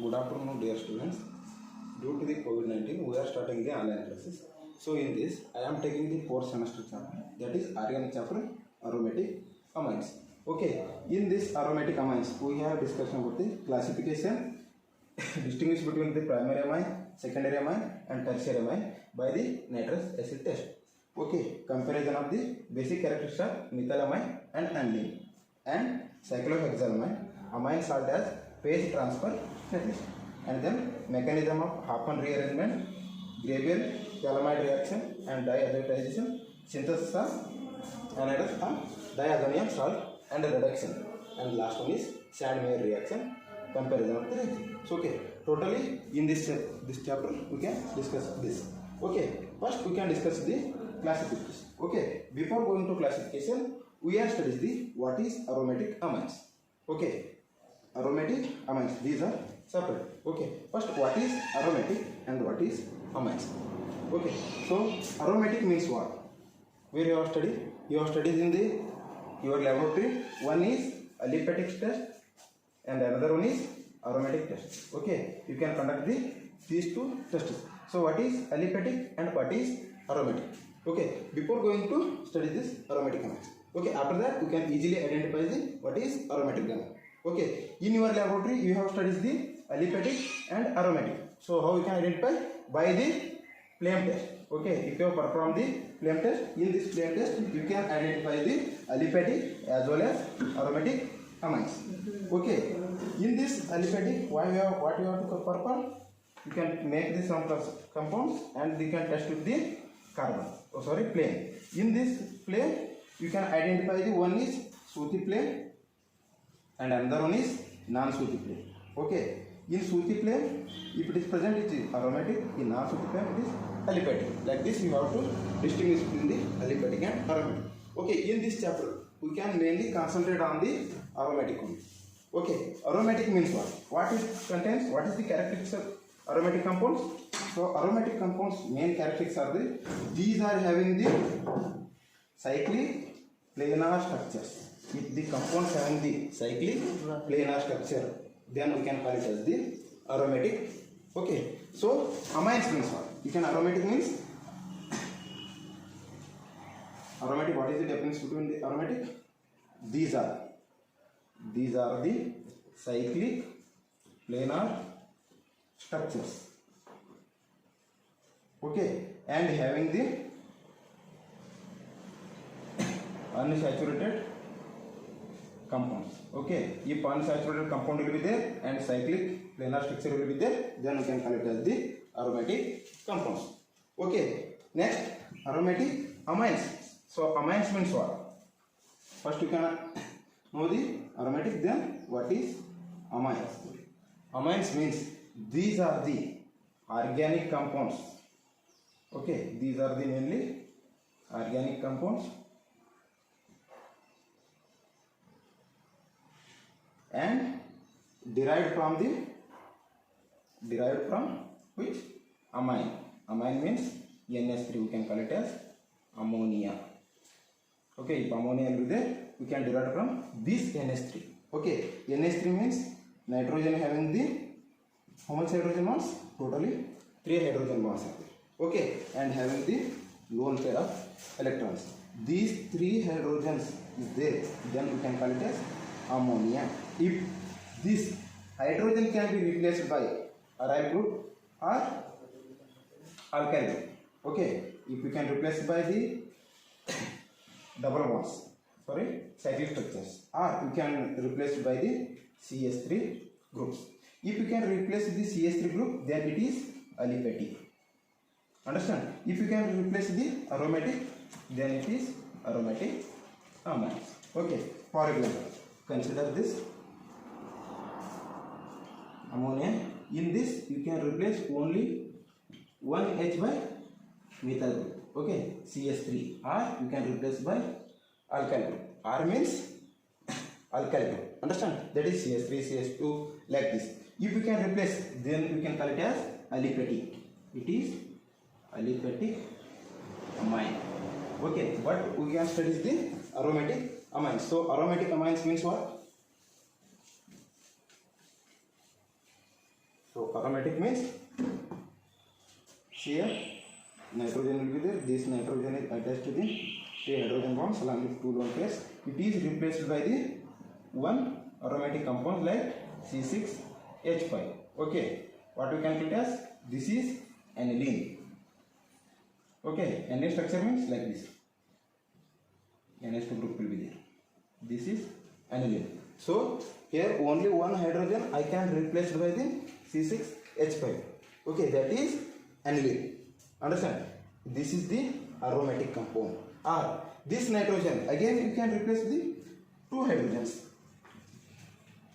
Good afternoon, dear students. Due to the COVID-19, we are starting the online classes. So in this, I am taking the 4th semester chapter, that is organic chapter, aromatic amines. Okay, in this aromatic amines, we have discussion about the classification, distinguish between the primary amine, secondary amine, and tertiary amine by the nitrous acid test. Okay, comparison of the basic characteristics of methylamine and aniline, and cyclohexylamine, amine salt as phase transfer catalyst, and then mechanism of Hafen rearrangement, Gravier calamide reaction, and diazotization, synthesis of anhydrous diazonium salt, and reduction, and last one is Sandmeyer reaction, comparison of the reaction. So okay, totally in this chapter we can discuss this. Okay, first we can discuss the classification. Okay, before going to classification, we have studied the what is aromatic amines. Okay, aromatic amines, these are separate. Okay, first what is aromatic and what is amines. Okay, so aromatic means what? Where you have studied? You have studied in your laboratory. One is aliphatic test and another one is aromatic test. Okay, you can conduct these two tests. So what is aliphatic and what is aromatic? Okay, before going to study this aromatic amines. Okay, after that you can easily identify what is aromatic amine. Okay, in your laboratory you have studied the aliphatic and aromatic. So how you can identify? By the flame test. Okay, if you have performed the flame test, in this flame test you can identify the aliphatic as well as aromatic amines. Okay, in this aliphatic, what you have to perform? You can make the some compounds and you can test with the carbon. Flame. In this flame, you can identify the one is Sooty flame and another one is non-Sooty flame. Okay, in Sooty flame, if it is present, it is aromatic. In non-Sooty flame, it is aliphatic. Like this, you have to distinguish between the aliphatic and aromatic. Okay, in this chapter, we can mainly concentrate on the aromatic one. Okay, aromatic means what? What it contains? What is the characteristics of aromatic compounds? So aromatic compounds main characteristics are these are having the cyclic planar structures. If the compounds having the cyclic planar structure, then we can call it as the aromatic. Okay, so amines means what? You can aromatic means aromatic. What is the difference between the aromatic? These are the cyclic planar structures. Okay, and having the unsaturated compounds. Okay, if unsaturated compound will be there and cyclic planar structure will be there, then we can call it as the aromatic compounds. Okay, next aromatic amines. So amines means what? First you can know the aromatic, then what is amines. Amines means these are the organic compounds. Okay, these are the mainly organic compounds and derived from which? Amine. Amine means NH3, we can call it as ammonia. Okay, if ammonia will be there, we can derive from this NH3. Okay, NH3 means nitrogen having the how much hydrogen bonds? Totally 3 hydrogen bonds are there. Okay, and having the lone pair of electrons. These 3 hydrogens is there, then we can call it as ammonia. If this hydrogen can be replaced by aryl group or alkyl group. Okay, if we can replace by the double bonds, cyclic structures, or we can replace by the CH3 groups. If you can replace the CH3 group, then it is aliphatic. Understand? If you can replace the aromatic, then it is aromatic amines. Okay, for example, consider this ammonia. In this, you can replace only one H by methyl group. Okay, CH3, or you can replace by alkyl group. R means alkyl group. Understand? That is CH3, CH2, like this. If you can replace, then we can call it as aliphatic. It is aliphatic amine. Okay, but we can study the aromatic amines. So aromatic amines means what? So aromatic means here nitrogen will be there. This nitrogen is attached to the 3 hydrogen bonds along with 2 lone pairs. It is replaced by the one aromatic compound like C6H5. Okay, what we can calculate as this is aniline. Okay, NH structure means like this. NH2 group will be there. This is aniline. So here only one hydrogen I can replace by the C6H5. Okay, that is aniline. Understand? This is the aromatic compound. Or this nitrogen again you can replace the 2 hydrogens.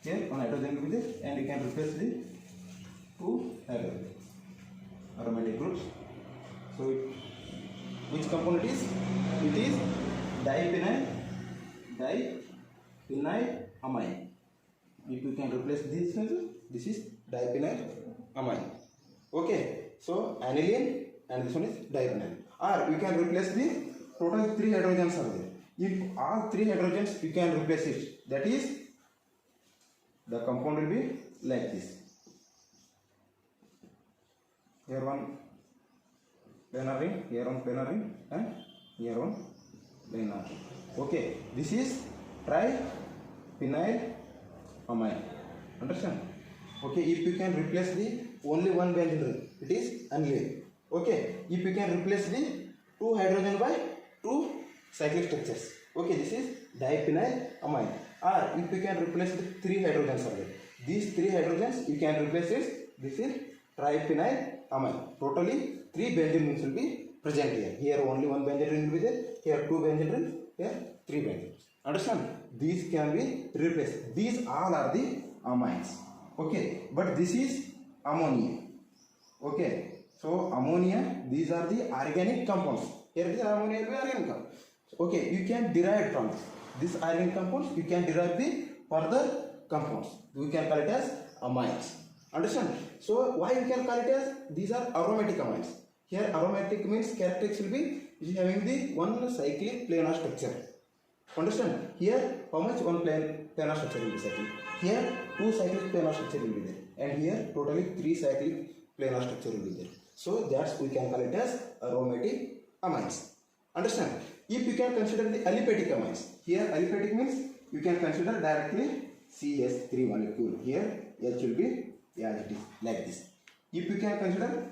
Here one hydrogen will be there and you can replace the 2 hydrogen aromatic groups. So which compound it is? It is diphenyl amine. If you can replace this is diphenyl amine. Okay, so aniline and this one is diphenyl. Or you can replace the total 3 hydrogens are there. If all 3 hydrogens you can replace it, that is the compound will be like this. Here one planar ring, here one planar ring, and here one planar ring. Okay, this is triphenyl amine. Understand? Okay, if you can replace the only one benzene ring, it is aniline. Okay, if you can replace the 2 hydrogen by 2 cyclic structures. Okay, this is diphenyl amine. Or if you can replace the 3 hydrogens are there. These 3 hydrogens you can replace it. This is triphenyl amine. Totally 3 benzene rings will be present here. Here only one benzene ring will be there. Here 2 benzene rings. Here 3 benzene. Understand? These can be replaced. These all are the amines. Okay, but this is ammonia. Okay, so ammonia, these are the organic compounds. Here the ammonia will be organic compound. Okay, you can derive from this organic compounds. You can derive the further compounds. We can call it as amines. Understand? So why we can call it as these are aromatic amines. Here aromatic means characteristics will be having the one cyclic planar structure. Understand? Here how much one planar structure will be cyclic. Here 2 cyclic planar structure will be there, and here totally 3 cyclic planar structure will be there. So that's we can call it as aromatic amines. Understand? If you can consider the aliphatic amines, here aliphatic means you can consider directly CH3 molecule. Here H will be as it is like this. If you can consider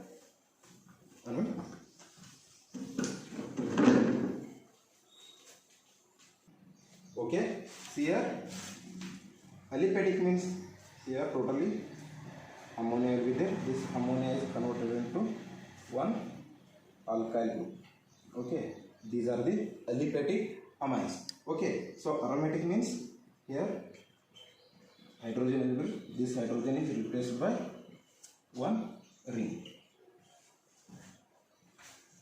okay, see here aliphatic means here totally ammonia will be there. This ammonia is converted into one alkyl group. Okay, these are the aliphatic amines. Okay, so aromatic means here hydrogen will be, this hydrogen is replaced by one ring.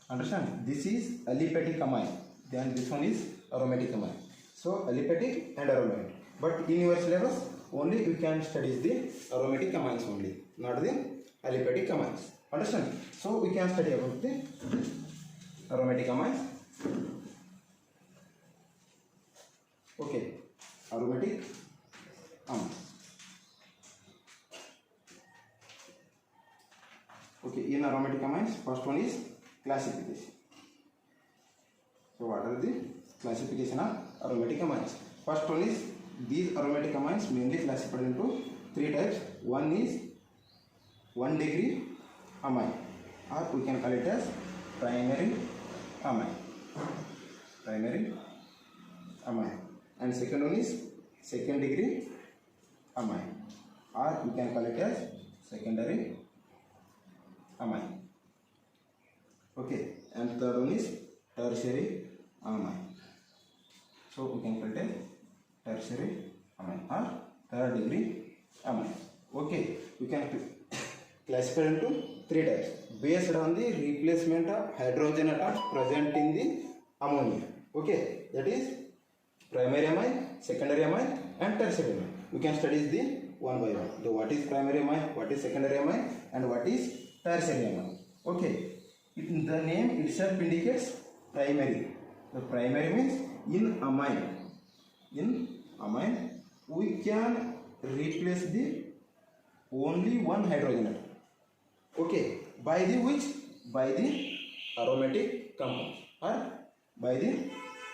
Understand? This is aliphatic amine, then this one is aromatic amine. So aliphatic and aromatic. But in your syllabus only you can study the aromatic amines only, not the aliphatic amines. Understand? So we can study about the aromatic amines. Okay, aromatic amines. Okay, in aromatic amines, first one is classification. So what are the classification of aromatic amines? First one is these aromatic amines mainly classified into 3 types. One is 1 degree amine, or we can call it as primary amine. Primary amine. And second one is 2nd degree amine, or we can call it as secondary amine. Okay, and third one is tertiary amine. So we can call it as tertiary amine or 3rd degree amine. Okay, we can classify into 3 types based on the replacement of hydrogen atoms present in the ammonia. Okay, that is primary amine, secondary amine and tertiary amine. We can study the one by one. So what is primary amine, what is secondary amine and what is tertiary amine. Okay, the name itself indicates primary. The primary means in amine we can replace the only one hydrogen atom. Okay, by the which? By the aromatic compounds or by the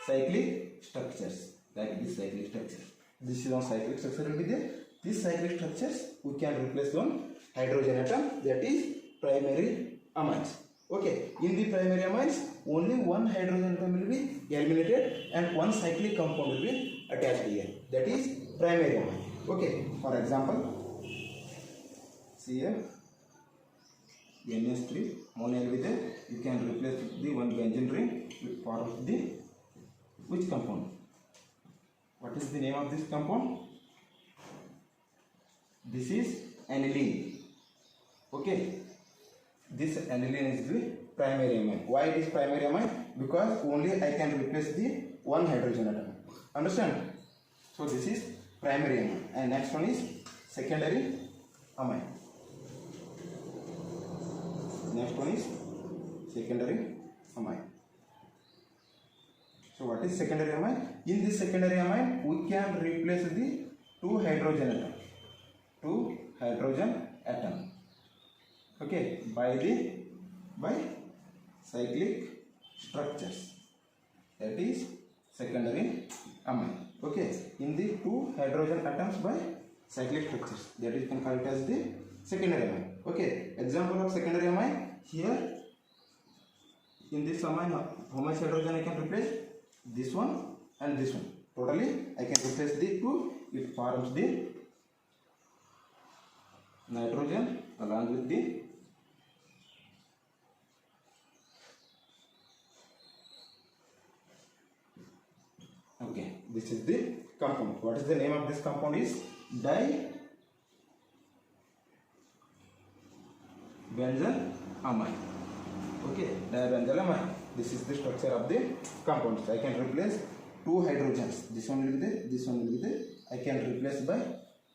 cyclic structures, like this cyclic structure. This is one cyclic structure will be there. These cyclic structures we can replace one hydrogen atom, that is primary amines. Okay, in the primary amines only one hydrogen atom will be eliminated and one cyclic compound will be attached here, that is primary amine. Okay, for example, CF NS3 mono will be there. You can replace the one benzene ring with part of the which compound? What is the name of this compound? This is aniline. Okay, this aniline is the primary amine. Why it is primary amine? Because only I can replace the one hydrogen atom. Understand? So this is primary amine, and next one is secondary amine. Next one is secondary amine. So what is secondary amine? In this secondary amine, we can replace the two hydrogen atom. Okay, by cyclic structures. That is secondary amine. Okay, in the two hydrogen atoms by cyclic structures, that is can call it as the secondary amine. Okay, example of secondary amine here. In this amine, how much hydrogen I can replace? This one and this one. Totally, I can replace the two. It forms the nitrogen along with the okay. This is the compound. What is the name of this compound? Is dibenzyl amine. Okay, dibenzyl amine. This is the structure of the compound. So I can replace two hydrogens. This one will be there. This one will be there. I can replace by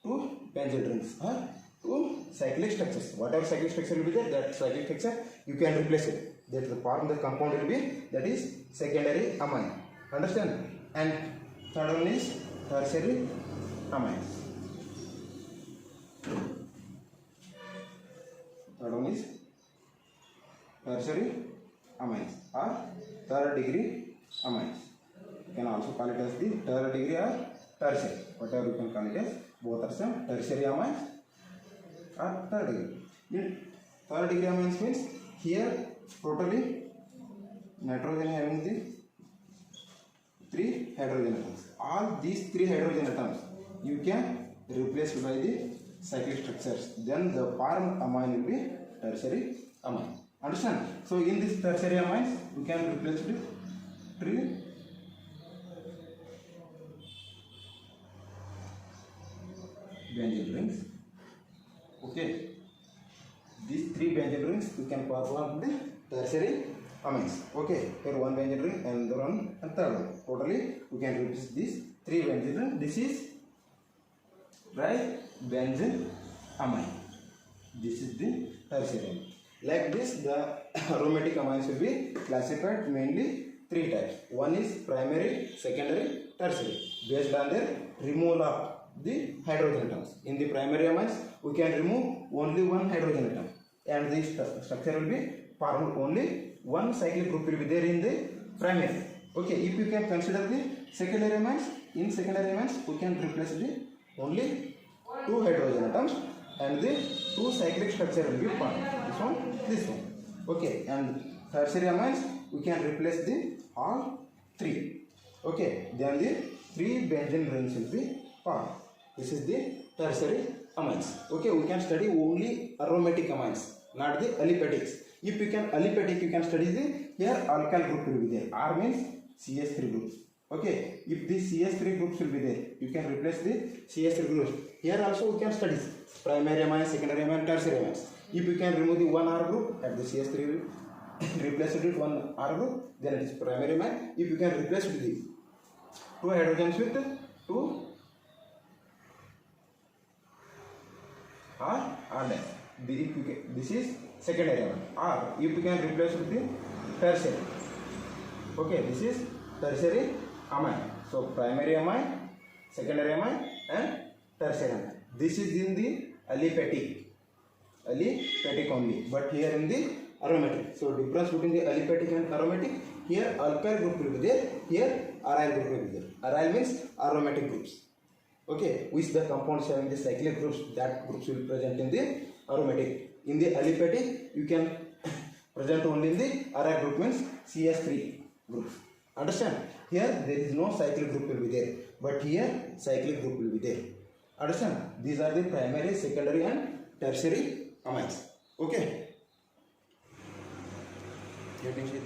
two benzyl rings or two cyclic structures. Whatever cyclic structure will be there, that cyclic structure you can replace it. That the form the compound will be, that is secondary amine. Understand? And third one is tertiary amines. Third one is tertiary amines or third degree amines. You can also call it as the third degree or tertiary, whatever you can call it as. Both are some tertiary amines or third degree. In third degree amines means here totally nitrogen having the three hydrogen atoms. All these three hydrogen atoms you can replace by the cyclic structures. Then the formed amine will be tertiary amine. Understand? So in this tertiary amines we can replace with three benzyl rings. Okay, these three benzyl rings we can form the tertiary amines. Okay, here one benzyl ring and the one and third one. Totally we can replace these three benzyl rings. This is dibenzyl amine. This is the tertiary amine. Like this, the aromatic amines will be classified mainly three types. One is primary, secondary, tertiary, based on their removal of the hydrogen atoms. In the primary amines, we can remove only one hydrogen atom, and the structure will be formed only one cyclic group will be there in the primary. Okay, if you can consider the secondary amines, in secondary amines we can replace the only two hydrogen atoms and the two cyclic structure will be formed. This one. Okay, and tertiary amines we can replace the all three. Okay, then the three benzyl rings will be formed. This is the tertiary amines. Okay, we can study only aromatic amines, not the alipatics. If you can aliphatic, you can study the here alkyl group will be there. R means CH3 groups. Okay, if the CH3 groups will be there, you can replace the CH3 groups. Here also we can study primary amine, secondary amine, tertiary amines. If you can remove the one R group at the CH3 replace it with one R group, then it is primary amine. If you can replace with the two hydrogens with two R dash. This is secondary amine. Or if you can replace with the tertiary. Okay, this is tertiary amine. So primary amine, secondary amine, and tertiary amine. This is in the aliphatic only, but here in the aromatic. So difference between the aliphatic and aromatic, here alkyl group will be there, here aryl group will be there. Aryl means aromatic groups. Okay, which the compounds having the cyclic groups, that groups will present in the aromatic. In the aliphatic, you can present only in the aryl group means CS3 group. Understand? Here there is no cyclic group will be there, but here cyclic group will be there. Understand? These are the primary, secondary and tertiary amines. Okay. Getting it,